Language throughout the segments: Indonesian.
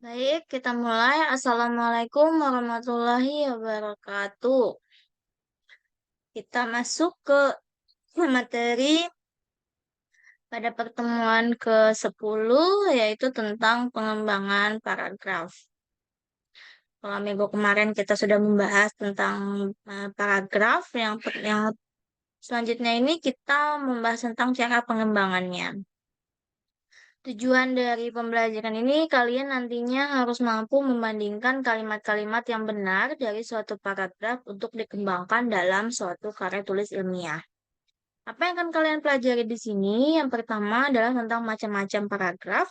Baik, kita mulai. Assalamualaikum warahmatullahi wabarakatuh. Kita masuk ke materi pada pertemuan ke-10, yaitu tentang pengembangan paragraf. Kalau minggu kemarin kita sudah membahas tentang paragraf, yang selanjutnya ini kita membahas tentang cara pengembangannya. Tujuan dari pembelajaran ini, kalian nantinya harus mampu membandingkan kalimat-kalimat yang benar dari suatu paragraf untuk dikembangkan dalam suatu karya tulis ilmiah. Apa yang akan kalian pelajari di sini? Yang pertama adalah tentang macam-macam paragraf.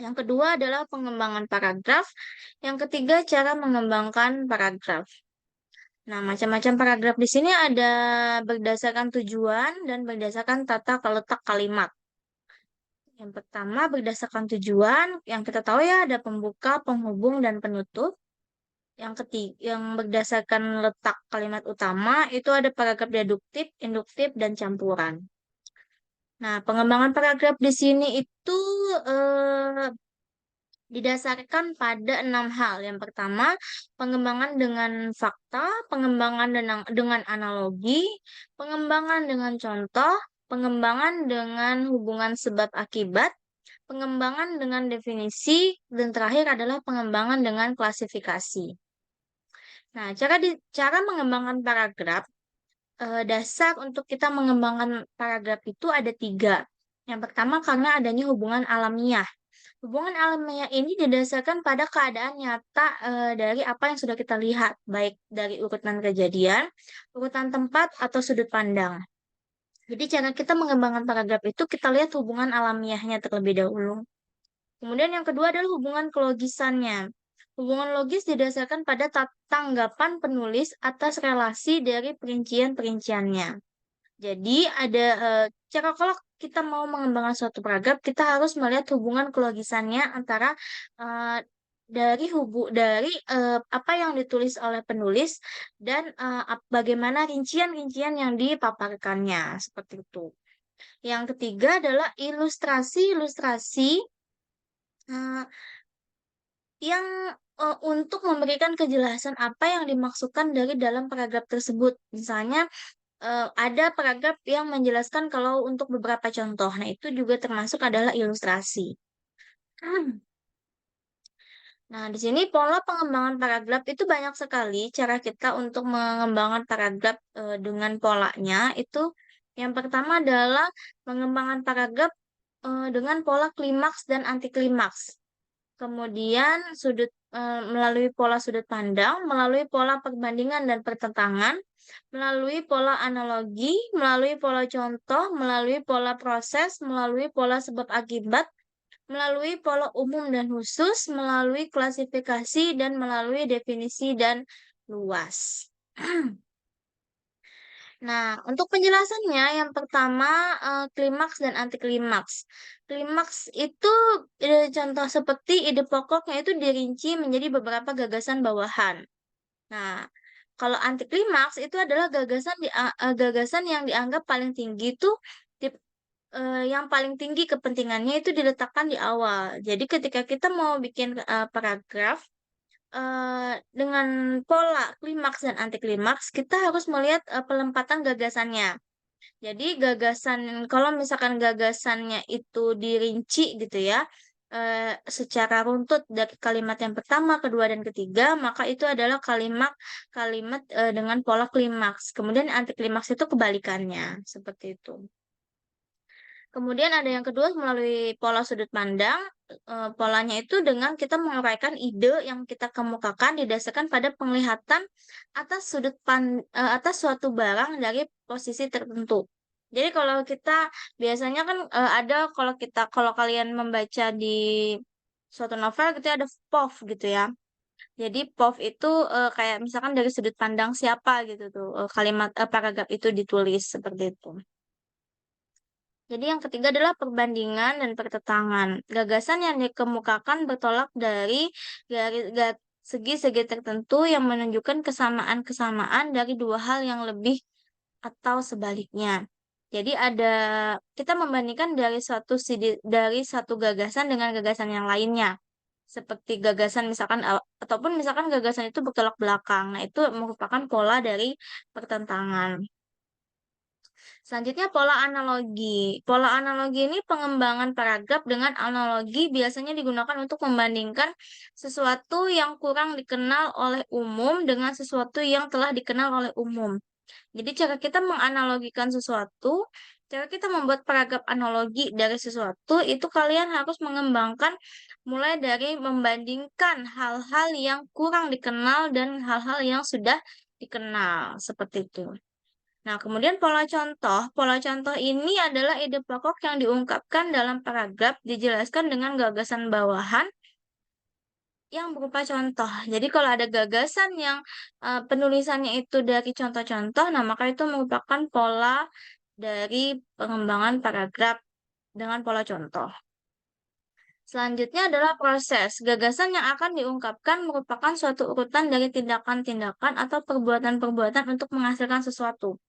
Yang kedua adalah pengembangan paragraf. Yang ketiga, cara mengembangkan paragraf. Nah, macam-macam paragraf di sini ada berdasarkan tujuan dan berdasarkan tata letak kalimat. Yang pertama berdasarkan tujuan, yang kita tahu ya ada pembuka, penghubung, dan penutup. Yang ketiga, yang berdasarkan letak kalimat utama itu ada paragraf deduktif, induktif, dan campuran. Nah, pengembangan paragraf di sini itu eh, didasarkan pada 6 hal. Yang pertama, pengembangan dengan fakta, pengembangan dengan analogi, pengembangan dengan contoh, pengembangan dengan hubungan sebab akibat, pengembangan dengan definisi, dan terakhir adalah pengembangan dengan klasifikasi. Nah, cara mengembangkan paragraf, dasar untuk kita mengembangkan paragraf itu ada 3. Yang pertama, karena adanya hubungan alamiah. Hubungan alamiah ini didasarkan pada keadaan nyata dari apa yang sudah kita lihat, baik dari urutan kejadian, urutan tempat, atau sudut pandang. Jadi cara kita mengembangkan paragraf itu kita lihat hubungan alamiahnya terlebih dahulu. Kemudian yang kedua adalah hubungan kelogisannya. Hubungan logis didasarkan pada tanggapan penulis atas relasi dari perincian-perinciannya. Jadi ada cara kalau kita mau mengembangkan suatu paragraf, kita harus melihat hubungan kelogisannya antara eh, dari apa yang ditulis oleh penulis dan bagaimana rincian-rincian yang dipaparkannya seperti itu. Yang ketiga adalah ilustrasi-ilustrasi eh, yang untuk memberikan kejelasan apa yang dimaksudkan dari dalam paragraf tersebut. Misalnya ada paragraf yang menjelaskan kalau untuk beberapa contoh. Nah, itu juga termasuk adalah ilustrasi. Nah, di sini pola pengembangan paragraf itu banyak sekali cara kita untuk mengembangkan paragraf dengan polanya. Itu yang pertama adalah pengembangan paragraf dengan pola klimaks dan anti klimaks. Kemudian melalui pola sudut pandang, melalui pola perbandingan dan pertentangan, melalui pola analogi, melalui pola contoh, melalui pola proses, melalui pola sebab akibat, melalui pola umum dan khusus, melalui klasifikasi dan melalui definisi dan luas. Nah, untuk penjelasannya, yang pertama klimaks dan anti klimaks. Klimaks itu contoh seperti ide pokoknya itu dirinci menjadi beberapa gagasan bawahan. Nah, kalau anti klimaks itu adalah gagasan yang dianggap paling tinggi itu yang paling tinggi kepentingannya itu diletakkan di awal. Jadi ketika kita mau bikin paragraf dengan pola klimaks dan anti klimaks, kita harus melihat pelempatan gagasannya. Jadi kalau misalkan gagasannya itu dirinci gitu ya, secara runtut dari kalimat yang pertama, kedua, dan ketiga, maka itu adalah kalimat dengan pola klimaks. Kemudian anti klimaks itu kebalikannya, seperti itu. Kemudian ada yang kedua melalui pola sudut pandang. Polanya itu dengan kita menguraikan ide yang kita kemukakan didasarkan pada penglihatan atas suatu barang dari posisi tertentu. Jadi kalau kita biasanya kan ada kalau kalian membaca di suatu novel gitu ya, ada POV gitu ya. Jadi POV itu kayak misalkan dari sudut pandang siapa gitu tuh paragraf itu ditulis seperti itu. Jadi yang ketiga adalah perbandingan dan pertentangan. Gagasan yang dikemukakan bertolak dari segi-segi tertentu yang menunjukkan kesamaan-kesamaan dari dua hal yang lebih atau sebaliknya. Jadi kita membandingkan dari satu gagasan dengan gagasan yang lainnya. seperti gagasan misalkan ataupun misalkan gagasan itu bertolak belakang. Nah, itu merupakan pola dari pertentangan. Selanjutnya pola analogi. Pola analogi ini pengembangan paragraf dengan analogi biasanya digunakan untuk membandingkan sesuatu yang kurang dikenal oleh umum dengan sesuatu yang telah dikenal oleh umum. Jadi cara kita menganalogikan sesuatu, cara kita membuat paragraf analogi dari sesuatu itu kalian harus mengembangkan mulai dari membandingkan hal-hal yang kurang dikenal dan hal-hal yang sudah dikenal seperti itu. Nah, kemudian pola contoh. Pola contoh ini adalah ide pokok yang diungkapkan dalam paragraf dijelaskan dengan gagasan bawahan yang berupa contoh. Jadi kalau ada gagasan yang penulisannya itu dari contoh-contoh, nah maka itu merupakan pola dari pengembangan paragraf dengan pola contoh. Selanjutnya adalah proses. Gagasan yang akan diungkapkan merupakan suatu urutan dari tindakan-tindakan atau perbuatan-perbuatan untuk menghasilkan sesuatu.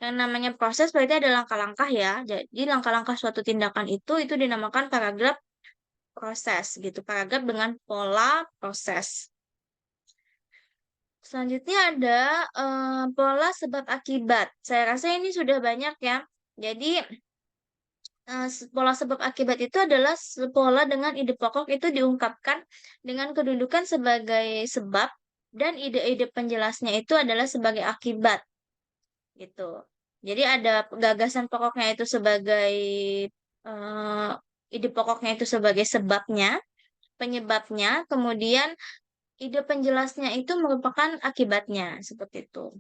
Yang namanya proses berarti ada langkah-langkah ya. Jadi langkah-langkah suatu tindakan itu dinamakan paragraf proses gitu. Paragraf dengan pola proses. Selanjutnya ada pola sebab akibat. Saya rasa ini sudah banyak ya. Jadi pola sebab akibat itu adalah pola dengan ide pokok itu diungkapkan dengan kedudukan sebagai sebab dan ide-ide penjelasnya itu adalah sebagai akibat gitu. Jadi ada gagasan pokoknya itu sebagai eh, ide pokoknya itu sebagai sebabnya, penyebabnya, kemudian ide penjelasnya itu merupakan akibatnya seperti itu.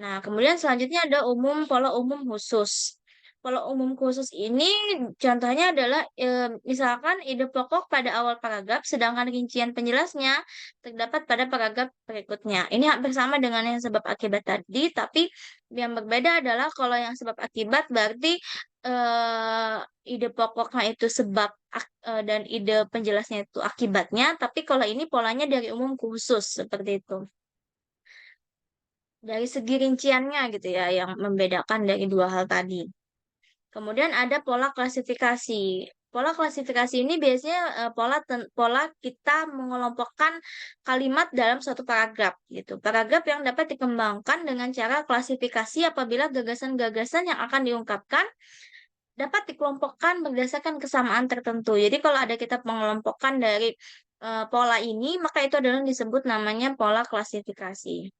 Nah, kemudian selanjutnya ada pola umum khusus. Pola umum khusus ini contohnya adalah misalkan ide pokok pada awal paragraf, sedangkan rincian penjelasnya terdapat pada paragraf berikutnya. Ini hampir sama dengan yang sebab akibat tadi, tapi yang berbeda adalah kalau yang sebab akibat berarti eh, ide pokoknya itu sebab dan ide penjelasnya itu akibatnya, tapi kalau ini polanya dari umum ke khusus seperti itu dari segi rinciannya gitu ya yang membedakan dari dua hal tadi. Kemudian ada pola klasifikasi. Pola klasifikasi ini biasanya pola kita mengelompokkan kalimat dalam suatu paragraf gitu. Paragraf yang dapat dikembangkan dengan cara klasifikasi apabila gagasan-gagasan yang akan diungkapkan dapat dikelompokkan berdasarkan kesamaan tertentu. Jadi kalau ada kita mengelompokkan dari pola ini, maka itu adalah disebut namanya pola klasifikasi.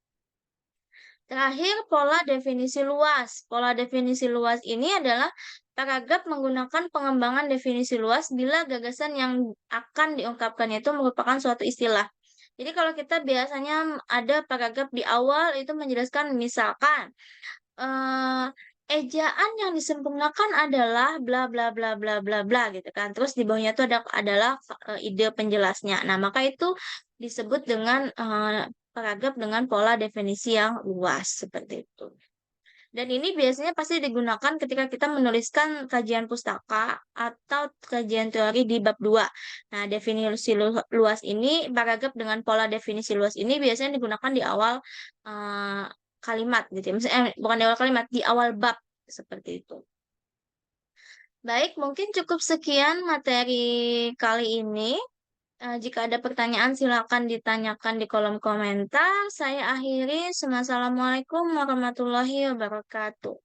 Terakhir, pola definisi luas. Pola definisi luas ini adalah paragraf menggunakan pengembangan definisi luas bila gagasan yang akan diungkapkan itu merupakan suatu istilah. Jadi kalau kita biasanya ada paragraf di awal itu menjelaskan misalkan eh, ejaan yang disempurnakan adalah bla bla bla bla bla bla gitu kan. Terus di bawahnya itu adalah ide penjelasnya. Nah, maka itu disebut dengan paragraf dengan pola definisi yang luas seperti itu. Dan ini biasanya pasti digunakan ketika kita menuliskan kajian pustaka atau kajian teori di bab 2. Nah, definisi luas ini, paragraf dengan pola definisi luas ini biasanya digunakan di awal eh, kalimat gitu ya. Maksudnya, bukan di awal kalimat, di awal bab seperti itu. Baik, mungkin cukup sekian materi kali ini. Jika ada pertanyaan, silakan ditanyakan di kolom komentar. Saya akhiri. Wassalamualaikum warahmatullahi wabarakatuh.